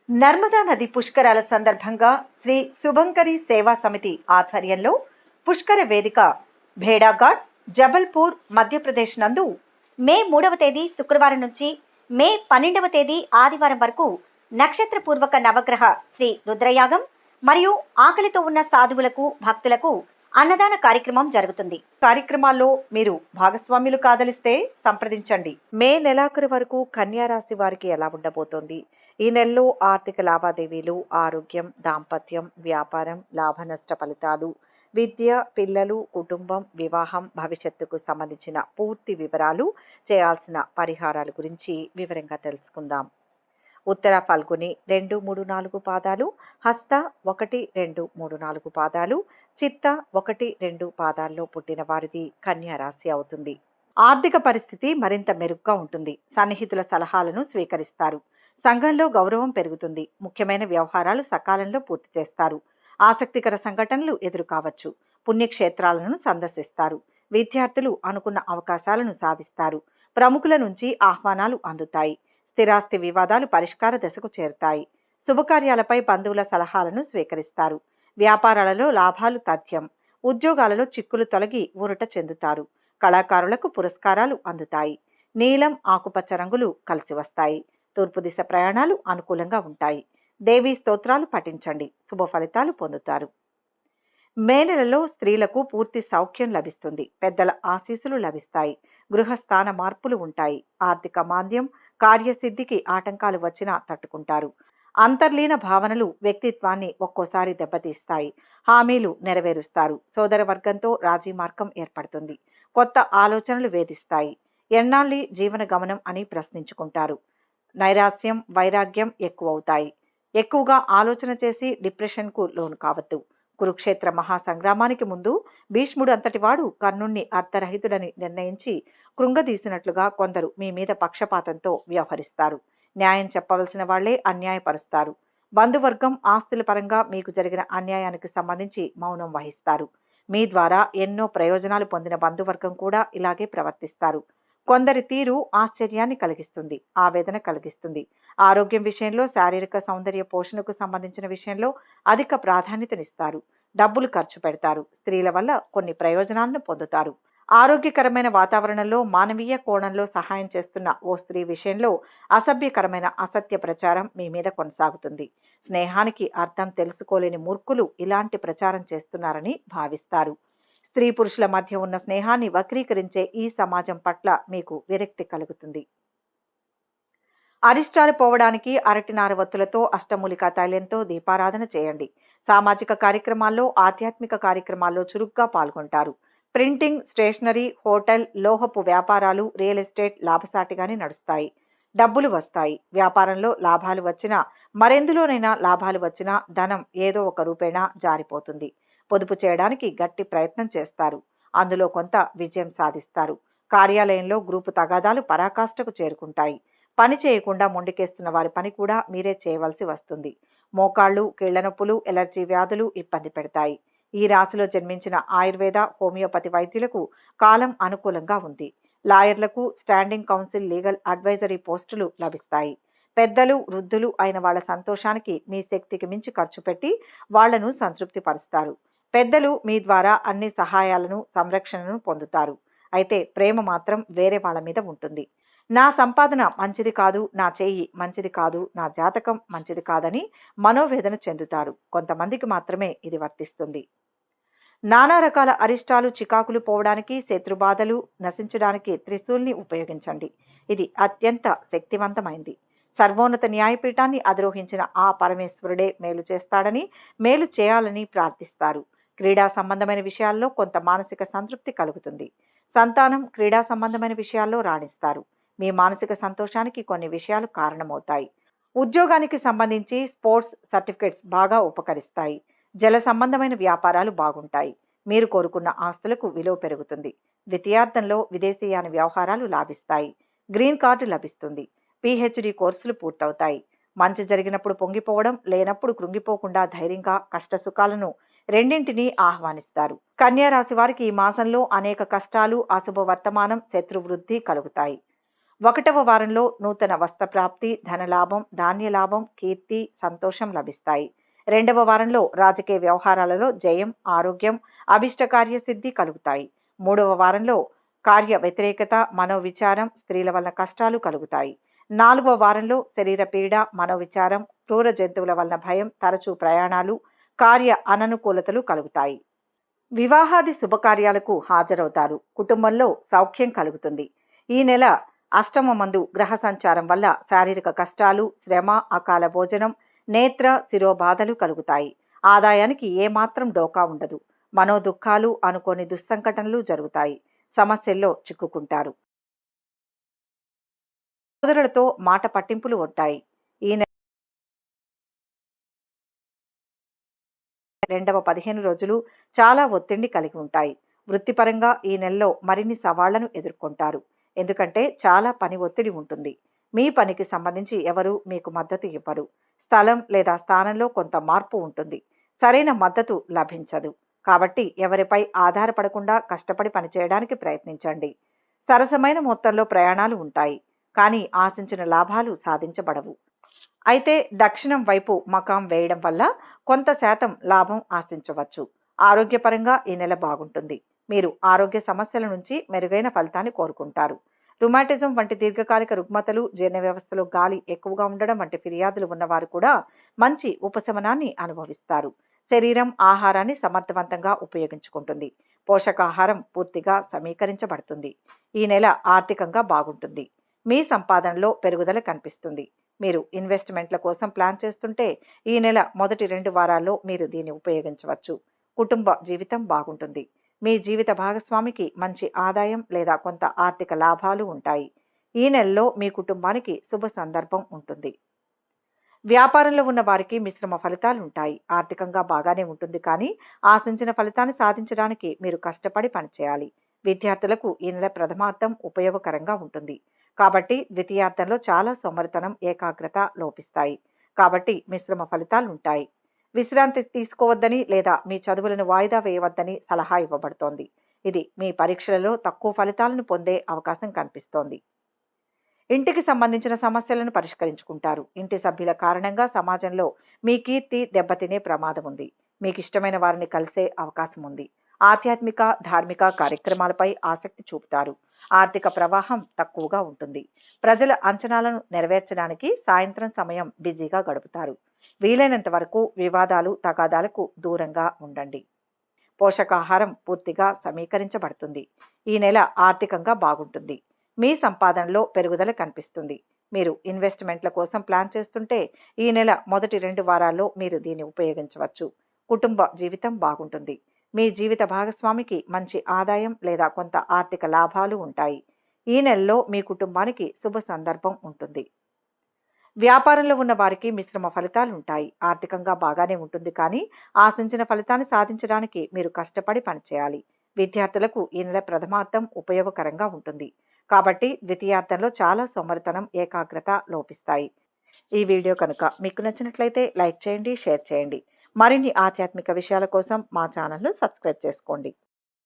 నర్మదా నది పుష్కరాల సందర్భంగా శ్రీ శుభంకరి సేవా సమితి ఆధ్వర్యంలో పుష్కర వేదిక భేడాఘాట్ జబల్పూర్ మధ్యప్రదేశ్ నందు మే 3వ తేదీ శుక్రవారం నుంచి మే 12వ తేదీ ఆదివారం వరకు నక్షత్రపూర్వక నవగ్రహ శ్రీ రుద్రయాగం మరియు ఆకలితో ఉన్న సాధువులకు భక్తులకు అన్నదాన కార్యక్రమం జరుగుతుంది. కార్యక్రమాల్లో మీరు భాగస్వాములు కాదలిస్తే సంప్రదించండి. మే నెలాఖరు వరకు కన్యా రాశి వారికి ఎలా ఉండబోతోంది? ఈ నెలలో ఆర్థిక లావాదేవీలు, ఆరోగ్యం, దాంపత్యం, వ్యాపారం, లాభ నష్ట ఫలితాలు, విద్య, పిల్లలు, కుటుంబం, వివాహం, భవిష్యత్తుకు సంబంధించిన పూర్తి వివరాలు, చేయాల్సిన పరిహారాల గురించి వివరంగా తెలుసుకుందాం. ఉత్తర ఫల్గుని 2, 3, 4 పాదాలు, హస్త 1, 2, 3, 4 పాదాలు, చిత్త 1, 2 పాదాల్లో పుట్టిన వారిది కన్యా రాశి అవుతుంది. ఆర్థిక పరిస్థితి మరింత మెరుగ్గా ఉంటుంది. సన్నిహితుల సలహాలను స్వీకరిస్తారు. సంఘంలో గౌరవం పెరుగుతుంది. ముఖ్యమైన వ్యవహారాలు సకాలంలో పూర్తి చేస్తారు. ఆసక్తికర సంఘటనలు ఎదురు కావచ్చు. పుణ్యక్షేత్రాలను సందర్శిస్తారు. విద్యార్థులు అనుకున్న అవకాశాలను సాధిస్తారు. ప్రముఖుల నుంచి ఆహ్వానాలు అందుతాయి. స్థిరాస్తి వివాదాలు పరిష్కార దశకు చేరుతాయి. శుభకార్యాలపై బంధువుల సలహాలను స్వీకరిస్తారు. వ్యాపారాలలో లాభాలు తథ్యం. ఉద్యోగాలలో చిక్కులు తొలగి ఊరట చెందుతారు. కళాకారులకు పురస్కారాలు అందుతాయి. నీలం, ఆకుపచ్చ రంగులు కలిసి వస్తాయి. తూర్పు దిశ ప్రయాణాలు అనుకూలంగా ఉంటాయి. దేవీ స్తోత్రాలు పఠించండి. శుభ ఫలితాలు పొందుతారు. మే నెలలో స్త్రీలకు పూర్తి సౌఖ్యం లభిస్తుంది. పెద్దల ఆశీస్సులు లభిస్తాయి. గృహస్థాన మార్పులు ఉంటాయి. ఆర్థిక మాంద్యం, కార్యసిద్ధికి ఆటంకాలు వచ్చినా తట్టుకుంటారు. అంతర్లీన భావనలు వ్యక్తిత్వాన్ని ఒక్కోసారి దెబ్బతీస్తాయి. హామీలు నెరవేరుస్తారు. సోదర వర్గంతో రాజీ మార్గం ఏర్పడుతుంది. కొత్త ఆలోచనలు వేధిస్తాయి. ఎన్నాళ్ళి జీవన గమనం అని ప్రశ్నించుకుంటారు. నైరాస్యం, వైరాగ్యం ఎక్కువవుతాయి. ఎక్కువగా ఆలోచన చేసి డిప్రెషన్కు లోను కావద్దు. కురుక్షేత్ర మహాసంగ్రామానికి ముందు భీష్ముడు అంతటివాడు కర్ణుణ్ణి అర్ధరహితుడని నిర్ణయించి కృంగదీసినట్లుగా కొందరు మీ మీద పక్షపాతంతో వ్యవహరిస్తారు. న్యాయం చెప్పవలసిన వాళ్లే అన్యాయపరుస్తారు. బంధువర్గం ఆస్తుల పరంగా మీకు జరిగిన అన్యాయానికి సంబంధించి మౌనం వహిస్తారు. మీ ద్వారా ఎన్నో ప్రయోజనాలు పొందిన బంధువర్గం కూడా ఇలాగే ప్రవర్తిస్తారు. కొందరి తీరు ఆశ్చర్యాన్ని కలిగిస్తుంది, ఆవేదన కలిగిస్తుంది. ఆరోగ్యం విషయంలో, శారీరక సౌందర్య పోషణకు సంబంధించిన విషయంలో అధిక ప్రాధాన్యతనిస్తారు. డబ్బులు ఖర్చు పెడతారు. స్త్రీల వల్ల కొన్ని ప్రయోజనాలను పొందుతారు. ఆరోగ్యకరమైన వాతావరణంలో మానవీయ కోణంలో సహాయం చేస్తున్న ఓ స్త్రీ విషయంలో అసభ్యకరమైన అసత్య ప్రచారం మీ మీద కొనసాగుతుంది. స్నేహానికి అర్థం తెలుసుకోలేని మూర్ఖులు ఇలాంటి ప్రచారం చేస్తున్నారని భావిస్తారు. స్త్రీ పురుషుల మధ్య ఉన్న స్నేహాన్ని వక్రీకరించే ఈ సమాజం పట్ల మీకు విరక్తి కలుగుతుంది. అరిష్టాలు పోవడానికి అరటినార వత్తులతో, అష్టమూలికా తైలంతో దీపారాధన చేయండి. సామాజిక కార్యక్రమాల్లో, ఆధ్యాత్మిక కార్యక్రమాల్లో చురుగ్గా పాల్గొంటారు. ప్రింటింగ్, స్టేషనరీ, హోటల్, లోహపు వ్యాపారాలు, రియల్ ఎస్టేట్ లాభసాటిగానే నడుస్తాయి. డబ్బులు వస్తాయి. వ్యాపారంలో లాభాలు వచ్చినా, మరెందులోనైనా లాభాలు వచ్చినా ధనం ఏదో ఒక రూపేణా జారిపోతుంది. పొదుపు చేయడానికి గట్టి ప్రయత్నం చేస్తారు. అందులో కొంత విజయం సాధిస్తారు. కార్యాలయంలో గ్రూపు తగాదాలు పరాకాష్ఠకు చేరుకుంటాయి. పని చేయకుండా మొండికేస్తున్న వారి పని కూడా మీరే చేయవలసి వస్తుంది. మోకాళ్ళు, కీళ్ల నొప్పులు, ఎలర్జీ వ్యాధులు ఇబ్బంది పెడతాయి. ఈ రాశిలో జన్మించిన ఆయుర్వేద, హోమియోపతి వైద్యులకు కాలం అనుకూలంగా ఉంది. లాయర్లకు స్టాండింగ్ కౌన్సిల్, లీగల్ అడ్వైజరీ పోస్టులు లభిస్తాయి. పెద్దలు, వృద్ధులు అయిన వాళ్ళ సంతోషానికి మీ శక్తికి మించి ఖర్చు పెట్టి వాళ్లను సంతృప్తి పరుస్తారు. పెద్దలు మీ ద్వారా అన్ని సహాయాలను, సంరక్షణను పొందుతారు. అయితే ప్రేమ మాత్రం వేరే వాళ్ళ మీద ఉంటుంది. నా సంపాదన మంచిది కాదు, నా చేయి మంచిది కాదు, నా జాతకం మంచిది కాదని మనోవేదన చెందుతారు. కొంతమందికి మాత్రమే ఇది వర్తిస్తుంది. నానా రకాల అరిష్టాలు, చికాకులు పోవడానికి, శత్రుబాధలు నశించడానికి త్రిశూల్ని ఉపయోగించండి. ఇది అత్యంత శక్తివంతమైంది. సర్వోన్నత న్యాయపీఠాన్ని అధిరోహించిన ఆ పరమేశ్వరుడే మేలు చేస్తాడని, మేలు చేయాలని ప్రార్థిస్తారు. క్రీడా సంబంధమైన విషయాల్లో కొంత మానసిక సంతృప్తి కలుగుతుంది. సంతానం, క్రీడా సంబంధమైన విషయాల్లో రాణిస్తారు. మీ మానసిక సంతోషానికి కొన్ని విషయాలు కారణమవుతాయి. ఉద్యోగానికి సంబంధించి స్పోర్ట్స్ సర్టిఫికెట్స్ బాగా ఉపకరిస్తాయి. జల సంబంధమైన వ్యాపారాలు బాగుంటాయి. మీరు కోరుకున్న ఆస్తులకు విలువ పెరుగుతుంది. ద్వితీయార్థంలో విదేశీయాన వ్యవహారాలు లాభిస్తాయి. గ్రీన్ కార్డు లభిస్తుంది. పిహెచ్డి కోర్సులు పూర్తవుతాయి. మంచి జరిగినప్పుడు పొంగిపోవడం, లేనప్పుడు కృంగిపోకుండా ధైర్యంగా కష్టసుఖాలను రెండింటినీ ఆహ్వానిస్తారు. కన్యా రాశి వారికి ఈ మాసంలో అనేక కష్టాలు, అశుభ వర్తమానం, శత్రువృద్ధి కలుగుతాయి. ఒకటవ వారంలో నూతన వస్త్ర ప్రాప్తి, ధనలాభం, ధాన్యలాభం, కీర్తి, సంతోషం లభిస్తాయి. రెండవ వారంలో రాజకీయ వ్యవహారాలలో జయం, ఆరోగ్యం, అభిష్ట కార్యసిద్ధి కలుగుతాయి. మూడవ వారంలో కార్య వ్యతిరేకత, మనోవిచారం, స్త్రీల వలన కష్టాలు కలుగుతాయి. నాలుగవ వారంలో శరీర పీడ, మనోవిచారం, క్రూర జంతువుల వలన భయం, తరచూ ప్రయాణాలు, కార్య అననుకూలతలు కలుగుతాయి. వివాహాది శుభకార్యాలకు హాజరవుతారు. కుటుంబంలో సౌఖ్యం కలుగుతుంది. ఈ నెల అష్టమమందు గ్రహ సంచారం వల్ల శారీరక కష్టాలు, శ్రమ, అకాల భోజనం, నేత్ర శిరోబాధలు కలుగుతాయి. ఆదాయానికి ఏమాత్రం డోకా ఉండదు. మనోదుఖాలు, అనుకోని దుస్సంఘటనలు జరుగుతాయి. సమస్యల్లో చిక్కుకుంటారు. సోదరులతో మాట పట్టింపులు ఉంటాయి. ఈ రెండవ 15 రోజులు చాలా ఒత్తిడిని కలిగి ఉంటాయి. వృత్తిపరంగా ఈ నెలలో మరిన్ని సవాళ్లను ఎదుర్కొంటారు. ఎందుకంటే చాలా పని ఒత్తిడి ఉంటుంది. మీ పనికి సంబంధించి ఎవరు మీకు మద్దతు ఇవ్వరు. స్థలం లేదా స్థానంలో కొంత మార్పు ఉంటుంది. సరైన మద్దతు లభించదు. కాబట్టి ఎవరిపై ఆధారపడకుండా కష్టపడి పనిచేయడానికి ప్రయత్నించండి. సరసమైన మొత్తంలో ప్రయాణాలు ఉంటాయి. కానీ ఆశించిన లాభాలు సాధించబడవు. అయితే దక్షిణం వైపు మకాం వేయడం వల్ల కొంత శాతం లాభం ఆశించవచ్చు. ఆరోగ్యపరంగా ఈ నెల బాగుంటుంది. మీరు ఆరోగ్య సమస్యల నుంచి మెరుగైన ఫలితాన్ని కోరుకుంటారు. రుమాటిజం వంటి దీర్ఘకాలిక రుగ్మతలు, జీర్ణ వ్యవస్థలో గాలి ఎక్కువగా ఉండడం వంటి ఫిర్యాదులు ఉన్నవారు కూడా మంచి ఉపశమనాన్ని అనుభవిస్తారు. శరీరం ఆహారాన్ని సమర్థవంతంగా ఉపయోగించుకుంటుంది. పోషకాహారం పూర్తిగా సమీకరించబడుతుంది. ఈ నెల ఆర్థికంగా బాగుంటుంది. మీ సంపాదనలో పెరుగుదల కనిపిస్తుంది. మీరు ఇన్వెస్ట్మెంట్ల కోసం ప్లాన్ చేస్తుంటే ఈ నెల మొదటి 2 వారాల్లో మీరు దీన్ని ఉపయోగించవచ్చు. కుటుంబ జీవితం బాగుంటుంది. మీ జీవిత భాగస్వామికి మంచి ఆదాయం లేదా కొంత ఆర్థిక లాభాలు ఉంటాయి. ఈ నెలలో మీ కుటుంబానికి శుభ సందర్భం ఉంటుంది. వ్యాపారంలో ఉన్న వారికి మిశ్రమ ఫలితాలు ఉంటాయి. ఆర్థికంగా బాగానే ఉంటుంది, కానీ ఆశించిన ఫలితాన్ని సాధించడానికి మీరు కష్టపడి పనిచేయాలి. విద్యార్థులకు ఈ నెల ప్రథమార్థం ఉపయోగకరంగా ఉంటుంది. కాబట్టి ద్వితీయార్థంలో చాలా సోమరితనం, ఏకాగ్రత లోపిస్తాయి. కాబట్టి మిశ్రమ ఫలితాలు ఉంటాయి. విశ్రాంతి తీసుకోవద్దని లేదా మీ చదువులను వాయిదా వేయవద్దని సలహా ఇవ్వబడుతోంది. ఇది మీ పరీక్షలలో తక్కువ ఫలితాలను పొందే అవకాశం కనిపిస్తోంది. ఇంటికి సంబంధించిన సమస్యలను పరిష్కరించుకుంటారు. ఇంటి సభ్యుల కారణంగా సమాజంలో మీ కీర్తి దెబ్బతినే ప్రమాదం ఉంది. మీకు ఇష్టమైన వారిని కలిసే అవకాశం ఉంది. ఆధ్యాత్మిక, ధార్మిక కార్యక్రమాలపై ఆసక్తి చూపుతారు. ఆర్థిక ప్రవాహం తక్కువగా ఉంటుంది. ప్రజల అంచనాలను నెరవేర్చడానికి సాయంత్రం సమయం బిజీగా గడుపుతారు. వీలైనంత వరకు వివాదాలు, తగాదాలకు దూరంగా ఉండండి. పోషకాహారం పూర్తిగా సమీకరించబడుతుంది. ఈ నెల ఆర్థికంగా బాగుంటుంది. మీ సంపాదనలో పెరుగుదల కనిపిస్తుంది. మీరు ఇన్వెస్ట్మెంట్ల కోసం ప్లాన్ చేస్తుంటే ఈ నెల మొదటి 2 వారాల్లో మీరు దీన్ని ఉపయోగించవచ్చు. కుటుంబ జీవితం బాగుంటుంది. మీ జీవిత భాగస్వామికి మంచి ఆదాయం లేదా కొంత ఆర్థిక లాభాలు ఉంటాయి. ఈ నెలలో మీ కుటుంబానికి శుభ సందర్భం ఉంటుంది. వ్యాపారంలో ఉన్న వారికి మిశ్రమ ఫలితాలు ఉంటాయి. ఆర్థికంగా బాగానే ఉంటుంది, కానీ ఆశించిన ఫలితాన్ని సాధించడానికి మీరు కష్టపడి పనిచేయాలి. విద్యార్థులకు ఈ నెల ప్రథమార్థం ఉపయోగకరంగా ఉంటుంది. కాబట్టి ద్వితీయార్థంలో చాలా సోమరితనం, ఏకాగ్రత లోపిస్తాయి. ఈ వీడియో కనుక మీకు నచ్చినట్లయితే లైక్ చేయండి, షేర్ చేయండి. మరిన్ని ఆధ్యాత్మిక విషయాల కోసం మా ఛానల్ను సబ్స్క్రైబ్ చేసుకోండి.